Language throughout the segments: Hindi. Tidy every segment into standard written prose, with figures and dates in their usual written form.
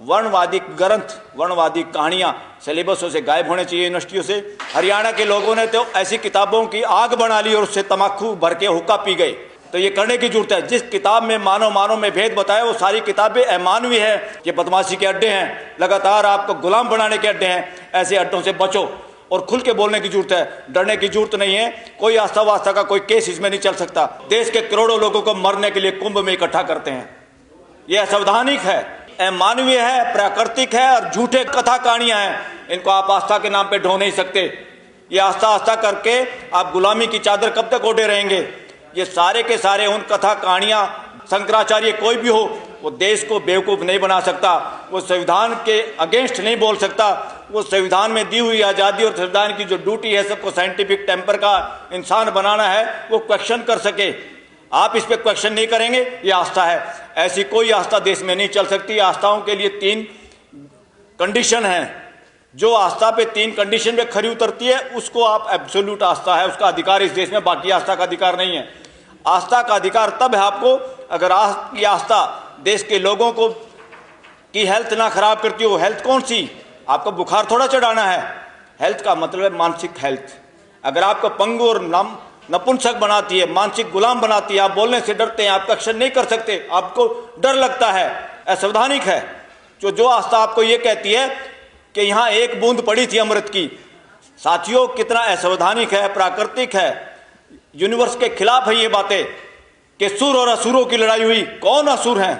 वर्णवादी ग्रंथ, वर्णवादी कहानियां सिलेबसों से गायब होने चाहिए यूनिवर्सिटियों से। हरियाणा के लोगों ने तो ऐसी किताबों की आग बना ली और उससे तम्बाकू भर के हुक्का पी गए। तो ये करने की जरूरत है। जिस किताब में मानव मानव में भेद बताया वो सारी किताबें अमानवीय है, ये बदमाशी के अड्डे हैं, लगातार आपको गुलाम बनाने के अड्डे हैं। ऐसे अड्डों से बचो और खुल के बोलने की जरूरत है, डरने की जरूरत नहीं है। कोई आस्था वास्ता का कोई केस इसमें नहीं चल सकता। देश के करोड़ों लोगों को मरने के लिए कुंभ में इकट्ठा करते हैं। यह असंवैधानिक है, अमानवीय है, प्राकृतिक है और झूठे कथा कहानियां हैं। इनको आप आस्था के नाम पे ढो नहीं सकते। ये आस्था आस्था करके आप गुलामी की चादर कब तक ओढ़े रहेंगे। ये सारे के सारे उन कथा कहानियां, शंकराचार्य कोई भी हो, वो देश को बेवकूफ़ नहीं बना सकता, वो संविधान के अगेंस्ट नहीं बोल सकता। वो संविधान में दी हुई आज़ादी और संविधान की जो ड्यूटी है सबको साइंटिफिक टेम्पर का इंसान बनाना है, वो क्वेश्चन कर सके। आप इस पर क्वेश्चन नहीं करेंगे, ये आस्था है। ऐसी कोई आस्था देश में नहीं चल सकती। आस्थाओं के लिए 3 कंडीशन है। जो आस्था पे 3 कंडीशन पे खरी उतरती है उसको आप एब्सोल्यूट आस्था है, उसका अधिकार इस देश में, बाकी आस्था का अधिकार नहीं है। आस्था का अधिकार तब है आपको अगर ये आस्था देश के लोगों को की हेल्थ ना खराब करती हो। हेल्थ कौन सी? आपको बुखार थोड़ा चढ़ाना है। हेल्थ का मतलब है मानसिक हेल्थ। अगर आपको पंगु और नपुंसक बनाती है, मानसिक गुलाम बनाती है, आप बोलने से डरते हैं, आप क्वेश्चन नहीं कर सकते, आपको डर लगता है, असंवैधानिक है। जो आस्था आपको ये कहती है कि यहाँ एक बूंद पड़ी थी अमृत की, साथियों कितना असंवैधानिक है, प्राकृतिक है, यूनिवर्स के खिलाफ है ये बातें कि सुर और असुरों की लड़ाई हुई। कौन असुर हैं?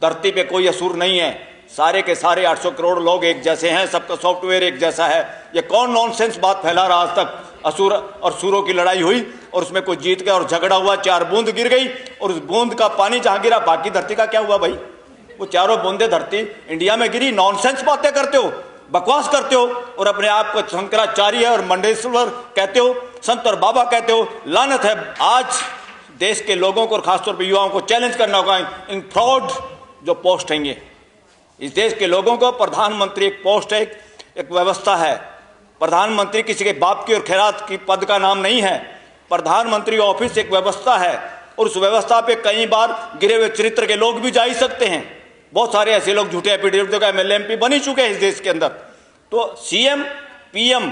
धरती पे कोई असुर नहीं है। सारे के सारे 800 करोड़ लोग एक जैसे हैं, सबका सॉफ्टवेयर एक जैसा है। ये कौन नॉनसेंस बात फैला रहा आज तक? असुर और सुरों की लड़ाई हुई और उसमें कोई जीत गया और झगड़ा हुआ, 4 बूंद गिर गई और उस बूंद का पानी जहां गिरा बाकी धरती का क्या हुआ भाई? वो चारों बूंदे धरती इंडिया में गिरी। नॉनसेंस बातें करते हो, बकवास करते हो और अपने आप को शंकराचार्य और मंडेश्वर कहते हो, संत और बाबा कहते हो। लानत है। आज देश के लोगों को और खासतौर पर युवाओं को चैलेंज करना होगा इन फ्रॉड जो पोस्ट हैं। ये इस देश के लोगों को प्रधानमंत्री एक पोस्ट है, एक व्यवस्था है। प्रधानमंत्री किसी के बाप की और खैरात की पद का नाम नहीं है। प्रधानमंत्री ऑफिस एक व्यवस्था है और उस व्यवस्था पे कई बार गिरे हुए चरित्र के लोग भी जा ही सकते हैं। बहुत सारे ऐसे लोग झूठे एफिडेविट का MLA MP बन ही चुके हैं इस देश के अंदर। तो CM PM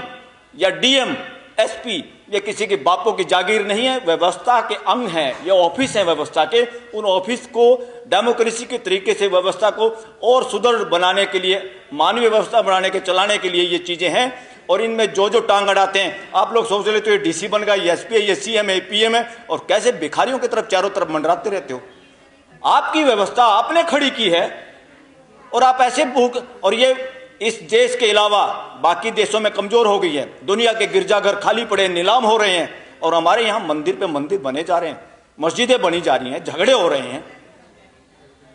या DM SP ये किसी के बापों की जागीर नहीं है, व्यवस्था के अंग हैं। ये ऑफिस है व्यवस्था के। उन ऑफिस को डेमोक्रेसी के तरीके से व्यवस्था को और सुदृढ़ बनाने के लिए, मानवीय व्यवस्था बनाने के चलाने के लिए ये चीज़ें हैं। और इनमें जो टांग अड़ाते हैं, आप लोग सोच रहे तो ये DC बन गया, ये SP है, ये CM है, PM है, और कैसे भिखारियों की तरफ चारों तरफ मंडराते रहते हो। आपकी व्यवस्था आपने खड़ी की है और आप ऐसे भूख, और ये इस देश के अलावा बाकी देशों में कमजोर हो गई है। दुनिया के गिरजाघर खाली पड़े, नीलाम हो रहे हैं और हमारे यहाँ मंदिर पे मंदिर बने जा रहे हैं, मस्जिदें बनी जा रही हैं, झगड़े हो रहे हैं।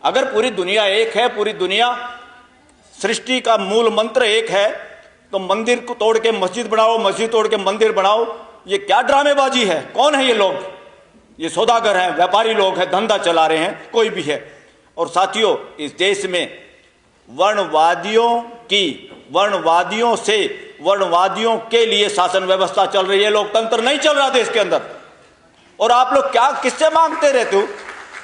अगर पूरी दुनिया एक है, पूरी दुनिया सृष्टि का मूल मंत्र एक है, तो मंदिर को तोड़ के मस्जिद बनाओ, मस्जिद तोड़ के मंदिर बनाओ, ये क्या ड्रामेबाजी है? कौन है ये लोग? ये सौदागर हैं, व्यापारी लोग हैं, धंधा चला रहे हैं, कोई भी है। और साथियों, इस देश में वर्णवादियों के लिए शासन व्यवस्था चल रही है, लोकतंत्र नहीं चल रहा देश के अंदर। और आप लोग क्या किससे मांगते रहते हो?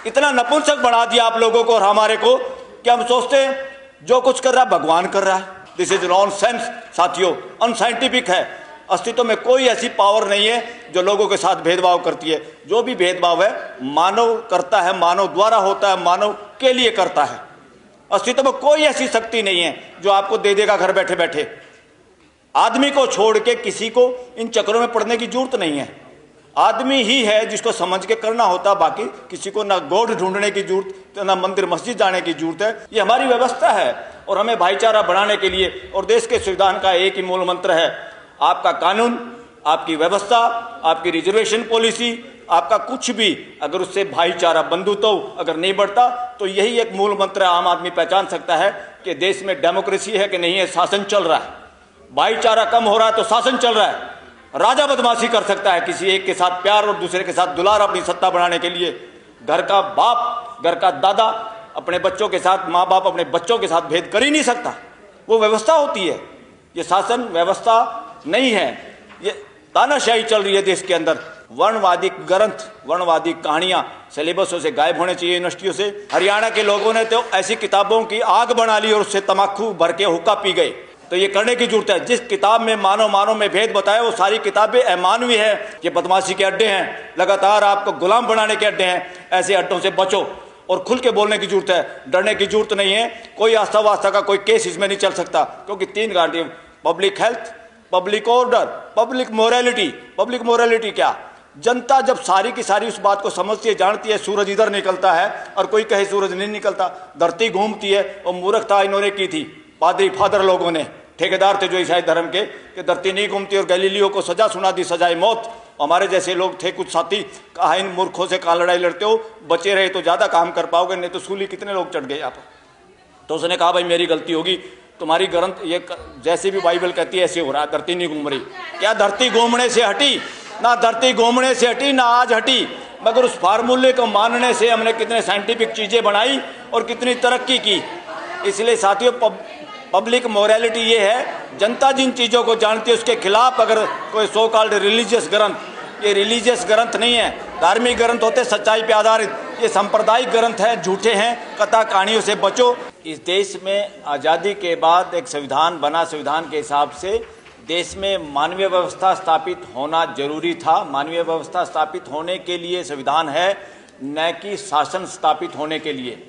इतना नपुंसक बना दिया आप लोगों को और हमारे को कि हम सोचते हैं जो कुछ कर रहा है भगवान कर रहा है। दिस इज नॉनसेंस साथियों, अनसाइंटिफिक है। अस्तित्व में कोई ऐसी पावर नहीं है जो लोगों के साथ भेदभाव करती है। जो भी भेदभाव है मानव करता है, मानव द्वारा होता है, मानव के लिए करता है। अस्तित्व में कोई ऐसी शक्ति नहीं है जो आपको दे देगा घर बैठे बैठे। आदमी को छोड़ के किसी को इन चक्रों में पड़ने की जरूरत नहीं है। आदमी ही है जिसको समझ के करना होता, बाकी किसी को ना गॉड ढूंढने की जरूरत, ना मंदिर मस्जिद जाने की जरूरत है। ये हमारी व्यवस्था है और हमें भाईचारा बढ़ाने के लिए, और देश के संविधान का एक ही मूल मंत्र है, आपका कानून, आपकी व्यवस्था, आपकी रिजर्वेशन पॉलिसी, आपका कुछ भी अगर उससे भाईचारा, बंधुत्व अगर नहीं बढ़ता, तो यही एक मूल मंत्र आम आदमी पहचान सकता है कि देश में डेमोक्रेसी है कि नहीं है, शासन चल रहा है। भाईचारा कम हो रहा है तो शासन चल रहा है। राजा बदमाशी कर सकता है, किसी एक के साथ प्यार और दूसरे के साथ दुलार अपनी सत्ता बढ़ाने के लिए। घर का बाप, घर का दादा अपने बच्चों के साथ, माँ बाप अपने बच्चों के साथ भेद कर ही नहीं सकता। वो व्यवस्था होती है, ये शासन व्यवस्था नहीं है। ये तानाशाही चल रही है देश के अंदर। वर्णवादी ग्रंथ, वर्णवादी कहानियां सिलेबसों से गायब होने चाहिए यूनिवर्सिटियों से। हरियाणा के लोगों ने तो ऐसी किताबों की आग बना ली और उससे तम्बाकू भर के हुक्का पी गए। तो ये करने की जरूरत है। जिस किताब में मानव में भेद बताया वो सारी किताबें अमानवीय है। ये बदमाशी के अड्डे हैं, लगातार आपको गुलाम बनाने के अड्डे हैं। ऐसे अड्डों से बचो और खुल के बोलने की जरूरत है, डरने की जरूरत नहीं है। कोई आस्था वास्ता का कोई केस इसमें नहीं चल सकता, क्योंकि 3 guarantee: public health, public order, public morality. Public morality क्या? जनता जब सारी की सारी उस बात को समझती है, जानती है सूरज इधर निकलता है और कोई कहे सूरज नहीं निकलता, धरती घूमती है, और मूर्खता इन्होंने की थी पादरी फादर लोगों ने, ठेकेदार थे जो ईसाई धर्म के, कि धरती नहीं घूमती, और गैलीलियो को सजा सुना दी, सजाए मौत। हमारे जैसे लोग थे कुछ साथी, कहा इन मूर्खों से कहाँ लड़ाई लड़ते हो, बचे रहे तो ज़्यादा काम कर पाओगे, नहीं तो सूली कितने लोग चढ़ गए यहाँ पर। तो उसने कहा भाई मेरी गलती होगी, तुम्हारी ग्रंथ ये जैसे भी बाइबल कहती है ऐसे हो रहा है, धरती नहीं घूम रही। क्या धरती घूमने से हटी? ना धरती घूमने से हटी, ना आज हटी, मगर उस फार्मूले को मानने से हमने कितने साइंटिफिक चीज़ें बनाई और कितनी तरक्की की। इसलिए साथियों, पब्लिक मोरालिटी ये है, जनता जिन चीज़ों को जानती है उसके खिलाफ अगर कोई सो कॉल्ड रिलीजियस ग्रंथ, ये रिलीजियस ग्रंथ नहीं है, धार्मिक ग्रंथ होते सच्चाई पे आधारित, ये सांप्रदायिक ग्रंथ हैं, झूठे हैं, कथा कहानियों से बचो। इस देश में आज़ादी के बाद एक संविधान बना, संविधान के हिसाब से देश में मानवीय व्यवस्था स्थापित होना जरूरी था। मानवीय व्यवस्था स्थापित होने के लिए संविधान है, न कि शासन स्थापित होने के लिए।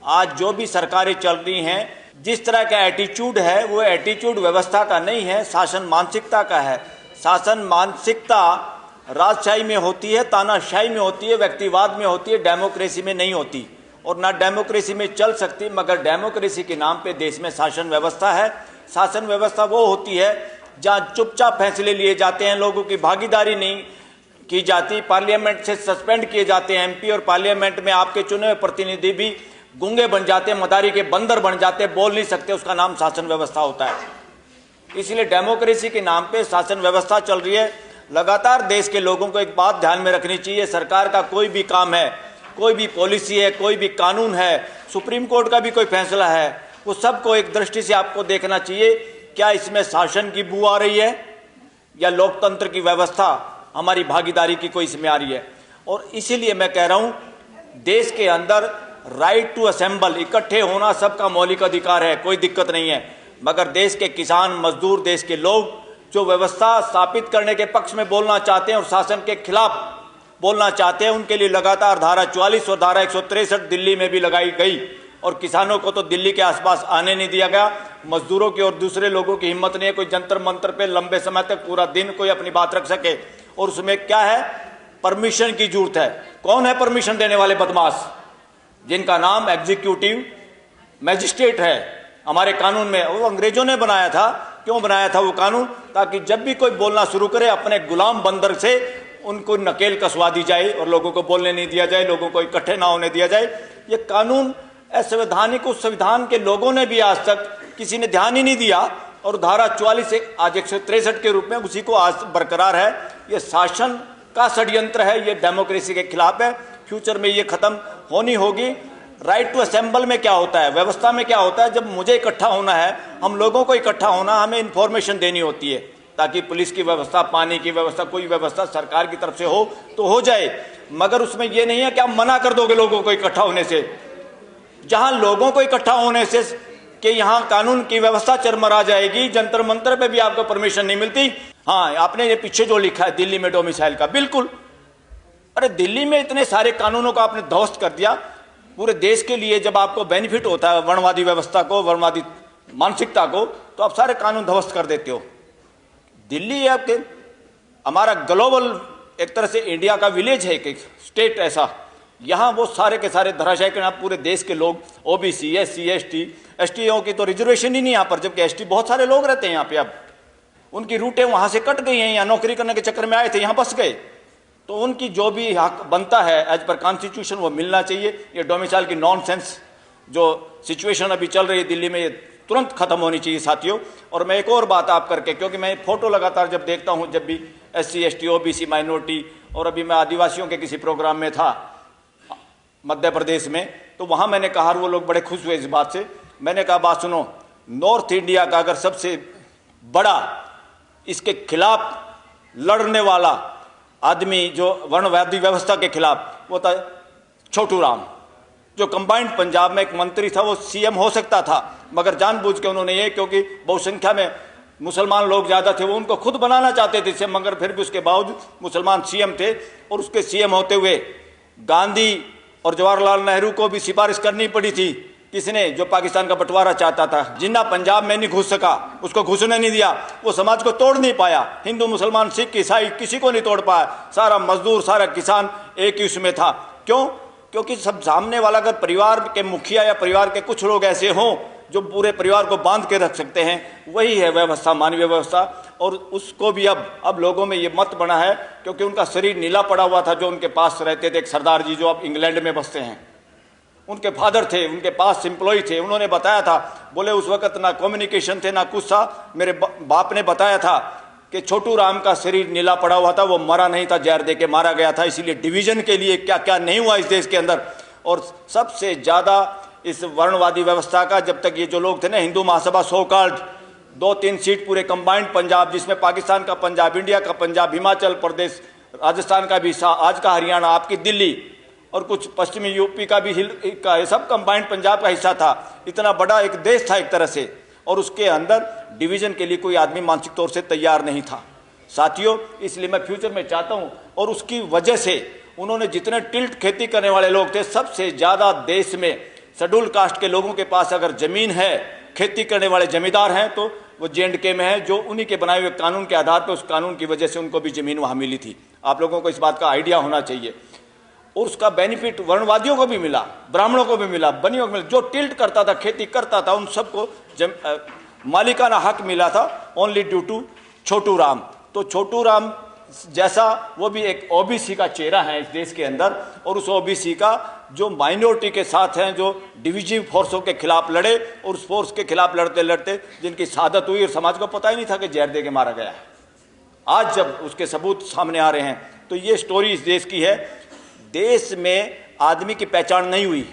आज जो भी सरकारें चल रही हैं, जिस तरह का एटीट्यूड है वो एटीट्यूड व्यवस्था का नहीं है, शासन मानसिकता का है। शासन मानसिकता राजशाही में होती है, तानाशाही में होती है, व्यक्तिवाद में होती है, डेमोक्रेसी में नहीं होती, और ना डेमोक्रेसी में चल सकती। मगर डेमोक्रेसी के नाम पे देश में शासन व्यवस्था है। शासन व्यवस्था वो होती है जहाँ चुपचाप फैसले लिए जाते हैं, लोगों की भागीदारी नहीं की जाती, पार्लियामेंट से सस्पेंड किए जाते हैं एमपी, और पार्लियामेंट में आपके चुने हुए प्रतिनिधि भी गूंगे बन जाते हैं, मदारी के बंदर बन जाते हैं, बोल नहीं सकते, उसका नाम शासन व्यवस्था होता है। इसलिए डेमोक्रेसी के नाम पे शासन व्यवस्था चल रही है। लगातार देश के लोगों को एक बात ध्यान में रखनी चाहिए, सरकार का कोई भी काम है, कोई भी पॉलिसी है, कोई भी कानून है, सुप्रीम कोर्ट का भी कोई फैसला है, वो सबको एक दृष्टि से आपको देखना चाहिए, क्या इसमें शासन की बू आ रही है या लोकतंत्र की व्यवस्था, हमारी भागीदारी की कोई इसमें आ रही है। और इसीलिए मैं कह रहा हूं, देश के अंदर राइट टू असेंबल, इकट्ठे होना सबका मौलिक अधिकार है, कोई दिक्कत नहीं है। मगर देश के किसान मजदूर, देश के लोग जो व्यवस्था स्थापित करने के पक्ष में बोलना चाहते हैं और शासन के खिलाफ बोलना चाहते हैं, उनके लिए लगातार धारा 44 और धारा 163 दिल्ली में भी लगाई गई, और किसानों को तो दिल्ली के आसपास आने नहीं दिया गया। मजदूरों की और दूसरे लोगों की हिम्मत नहीं है कोई जंतर मंतर पे लंबे समय तक पूरा दिन कोई अपनी बात रख सके। और उसमें क्या है, परमिशन की जरूरत है। कौन है परमिशन देने वाले बदमाश? जिनका नाम एग्जीक्यूटिव मैजिस्ट्रेट है हमारे कानून में। वो अंग्रेजों ने बनाया था। क्यों बनाया था वो कानून? ताकि जब भी कोई बोलना शुरू करे, अपने गुलाम बंदर से उनको नकेल कसवा दी जाए और लोगों को बोलने नहीं दिया जाए, लोगों को इकट्ठे ना होने दिया जाए। ये कानून असंवैधानिक, उस संविधान के लोगों ने भी आज तक किसी ने ध्यान ही नहीं दिया, और धारा 44 से आज 163 के रूप में उसी को आज बरकरार है। ये शासन का षड्यंत्र है, ये डेमोक्रेसी के खिलाफ है। फ्यूचर में ये खत्म होनी होगी। राइट टू असेंबल में क्या होता है, व्यवस्था में क्या होता है, जब मुझे इकट्ठा होना है, हम लोगों को इकट्ठा होना, हमें इंफॉर्मेशन देनी होती है, ताकि पुलिस की व्यवस्था, पानी की व्यवस्था, कोई व्यवस्था सरकार की तरफ से हो तो हो जाए। मगर उसमें यह नहीं है कि आप मना कर दोगे लोगों को इकट्ठा होने से। जहां लोगों को इकट्ठा होने से कि यहां कानून की व्यवस्था चरमरा जाएगी, जंतर मंतर पे भी आपको परमिशन नहीं मिलती। हाँ, आपने ये पीछे जो लिखा है दिल्ली में डोमिसाइल का, बिल्कुल, अरे दिल्ली में इतने सारे कानूनों को आपने ध्वस्त कर दिया। पूरे देश के लिए जब आपको बेनिफिट होता है वर्णवादी व्यवस्था को, वर्णवादी मानसिकता को, तो आप सारे कानून ध्वस्त कर देते हो। दिल्ली आपके हमारा ग्लोबल एक तरह से इंडिया का विलेज है, एक स्टेट ऐसा, यहाँ वो सारे के सारे धराशायी के पूरे देश के लोग, ओबीसी, एससी, एसटीओ की तो रिजर्वेशन ही नहीं यहाँ पर, जबकि एसटी बहुत सारे लोग रहते हैं यहाँ पे। अब उनकी रूटें वहाँ से कट गई हैं, यहाँ नौकरी करने के चक्कर में आए थे, यहाँ बस गए, तो उनकी जो भी हक बनता है एज पर कॉन्स्टिट्यूशन वो मिलना चाहिए। ये डोमिसाइल की नॉनसेंस जो सिचुएशन अभी चल रही है दिल्ली में, ये तुरंत खत्म होनी चाहिए साथियों। और मैं एक और बात आप करके, क्योंकि मैं फोटो लगातार जब देखता हूँ, जब भी एससी, एसटी, ओबीसी, माइनॉरिटी, और अभी मैं आदिवासियों के किसी प्रोग्राम में था मध्य प्रदेश में, तो वहाँ मैंने कहा, वो लोग बड़े खुश हुए इस बात से। मैंने कहा बात सुनो, नॉर्थ इंडिया का अगर सबसे बड़ा इसके खिलाफ लड़ने वाला आदमी जो वर्णवादी व्यवस्था के खिलाफ, वो था छोटू राम, जो कंबाइंड पंजाब में एक मंत्री था। वो सीएम हो सकता था, मगर जानबूझ के उन्होंने ये, क्योंकि बहुसंख्या में मुसलमान लोग ज़्यादा थे, वो उनको खुद बनाना चाहते थे सीएम, मगर फिर भी उसके बावजूद मुसलमान सीएम थे। और उसके सीएम होते हुए गांधी और जवाहरलाल नेहरू को भी सिफारिश करनी पड़ी थी। किसने? जो पाकिस्तान का बंटवारा चाहता था। जिन्ना पंजाब में नहीं घुस सका, उसको घुसने नहीं दिया, वो समाज को तोड़ नहीं पाया। हिंदू मुसलमान सिख ईसाई किसी को नहीं तोड़ पाया। सारा मजदूर, सारा किसान एक ही उसमें था। क्यों? क्योंकि सब सामने वाला अगर परिवार के मुखिया या परिवार के कुछ लोग ऐसे हों जो पूरे परिवार को बांध के रख सकते हैं, वही है व्यवस्था, मानवीय व्यवस्था। और उसको भी अब लोगों में ये मत बना है, क्योंकि उनका शरीर नीला पड़ा हुआ था। जो उनके पास रहते थे, एक सरदार जी जो अब इंग्लैंड में बसते हैं, उनके फादर थे, उनके पास एम्प्लॉय थे। उन्होंने बताया था, बोले उस वक्त ना कम्युनिकेशन थे ना कुछ था। मेरे बाप ने बताया था कि छोटू राम का शरीर नीला पड़ा हुआ था, वो मरा नहीं था, जहर दे के मारा गया था। इसीलिए डिवीजन के लिए क्या क्या नहीं हुआ इस देश के अंदर। और सबसे ज़्यादा इस वर्णवादी व्यवस्था का, जब तक ये जो लोग थे ना, Hindu Mahasabha so called, 2-3 seat पूरे कंबाइंड पंजाब, जिसमें पाकिस्तान का पंजाब, इंडिया का पंजाब, हिमाचल प्रदेश, राजस्थान का भी हिस्सा, आज का हरियाणा, आपकी दिल्ली और कुछ पश्चिमी यूपी का भी ये सब कंबाइंड पंजाब का हिस्सा था। इतना बड़ा एक देश था एक तरह से, और उसके अंदर डिवीजन के लिए कोई आदमी मानसिक तौर से तैयार नहीं था साथियों। इसलिए मैं फ्यूचर में चाहता हूं, और उसकी वजह से उन्होंने जितने टिल्ट खेती करने वाले लोग थे, सबसे ज़्यादा देश में शेड्यूल कास्ट के लोगों के पास अगर ज़मीन है, खेती करने वाले जमींदार हैं, तो वो J&K में है, जो उन्हीं के बनाए हुए कानून के आधार पर, उस कानून की वजह से उनको भी ज़मीन वहाँ मिली थी। आप लोगों को इस बात का आइडिया होना चाहिए। और उसका बेनिफिट वर्णवादियों को भी मिला, ब्राह्मणों को भी मिला, बनियों को मिला। जो टिल्ट करता था, खेती करता था, उन सबको मालिकाना हक मिला था, only due to Chhotu Ram. तो छोटू राम जैसा वो भी एक ओबीसी का चेहरा है इस देश के अंदर, और उस ओबीसी का जो माइनॉरिटी के साथ हैं, जो डिविजिव फोर्सों के खिलाफ लड़े, और उस फोर्स के खिलाफ लड़ते लड़ते जिनकी शहादत हुई, और समाज को पता ही नहीं था कि जहर दे के मारा गया है। आज जब उसके सबूत सामने आ रहे हैं, तो ये स्टोरी इस देश की है। देश में आदमी की पहचान नहीं हुई।